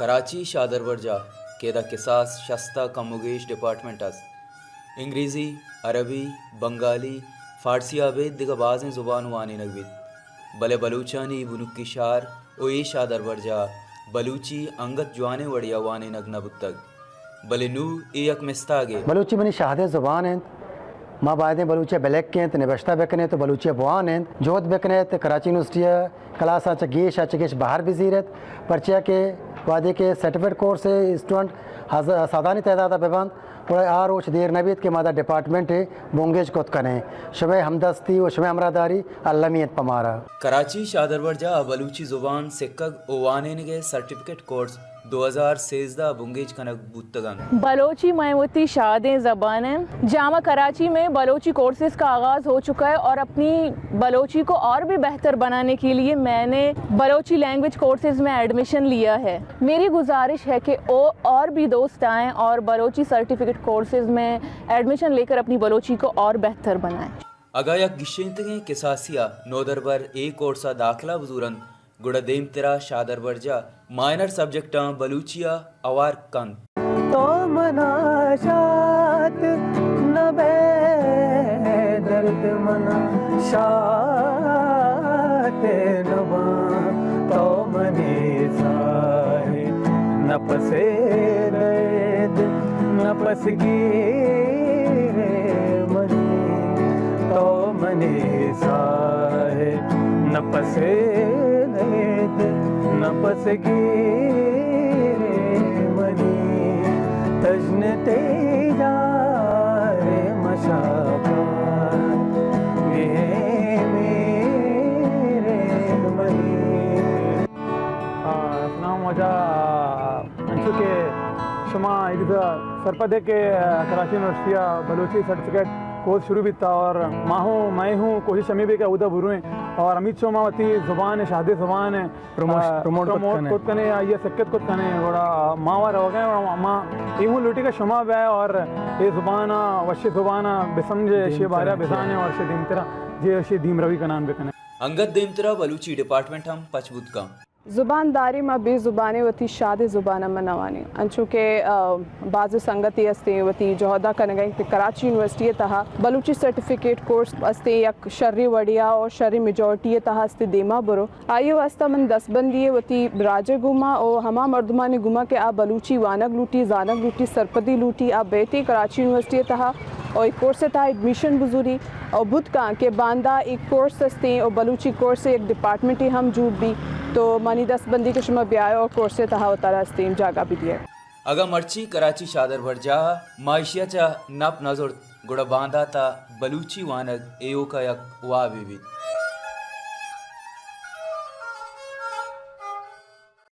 کراچی شادر ورجا کہ دا قصاص شستہ کموگیش ڈپارٹمنٹ است انگریزی عربی بنگالی فارسی آبید دیگا بعضیں زبان وانی نگوید بلے بلوچانی بنکی شار او ای شادر ورجا بلوچی انگت جوانے وڑیا وانی نگ نبتگ بلے نو ای یک مستاگے بلوچی منی شاہدے زبان ہیں ماں بائدیں بلوچی بلیک کے تو نبشتہ بکنے تو بلوچی بوان ہیں جوت بکنے تو کراچی یونیورسٹی کلاس آچگیش باہر بزیرت پرچہ کے وعدے کے سرٹیفکیٹ کورس اسٹوڈنٹ سادانی تعداد ببند اور آروچ دیر نبیت کے مادہ ڈپارٹمنٹ بونگیج کت کنے شمع ہمدستی و شمع امراداری علمیت پمارا کراچی شادر ورجا بلوچی زبان سکگ اووانے نگے سرٹیفکیٹ کورس 2013 بنگیج کنک بوتگن بلوچی میموتی شادیں زبانیں جامعہ کراچی میں بلوچی کورسز کا آغاز ہو چکا ہے اور اپنی بلوچی کو اور بھی بہتر بنانے کے لیے میں نے بلوچی لینگویج کورسز میں ایڈمیشن لیا ہے. میری گزارش ہے کہ اور بھی دوست آئیں اور بلوچی سرٹیفکیٹ کورسز میں ایڈمیشن لے کر اپنی بلوچی کو اور بہتر بنائیں. اگا یک گشنتگیں قصاصیہ نودربر ایک کورسا داخلہ بزورن گڑا دیم ترا شادر ورجا مائنر سبجیکٹاں بلوچیا اوار کن تو مناشات نبے درد مناشات نبا تو منی سائے نپس رید نپس گیر منی تو منی سائے نپس رید نپس گیر منی تجن تیار مشاکار یہ میرے منی. نام وجہ انشو کے شما ایک سرپدے کے Karachi university Balochi certificate course شروع بھی تھا اور میں ہوں کوشش ہمیں بھی کہ ادھر برویں اور امید شما وتی زبان شادی زبان پروموٹ کت کنے یہ سکت کت کنے گوڑا ماں رو گئے اور ماں ایہوں لوٹی کا شما بے اور یہ زبان وشی زبان بسمجھے شی بارہ بزانے اور شی دیمترا جے شی دیم روی کنان بکنے انگت دیمترا بلوچی ڈپارٹمنٹ ہم پچبود کا زبان داری ما بے زبانے وتی شاد زبانہ منوانی انچو کہ بعض سنگتی استے وتی جوہدہ کنگئی کہ کراچی یونیورسٹی تہا بلوچی سرٹیفکیٹ کورس استے یک شرری وڑیا اور شرری میجورٹی تہا استے دیما برو آئیے واسطہ من 10 بندی وتی براجے گما اور ہما مردمانی گما کہ آ بلوچی وانگ لوٹی زانگ لوٹی سرپدی لوٹی آ بیٹی کراچی یونیورسٹی تہا اور ایک کورس تھا ایڈمیشن بزوری اور بدھ کا کہ باندھا ایک کورس استے اور بلوچی کورس ایک ڈپارٹمنٹ ہی ہم جوب بھی تو منی 10 بندی کے شما بیائے اور کورس سے تہا اتارا استیم جاگا بھی دیا. اگا مرچی کراچی شادر ورجا معاشیا چا نپ نظر گڑا باندھا تا بلوچی وانگ ایو کا یک وا بھی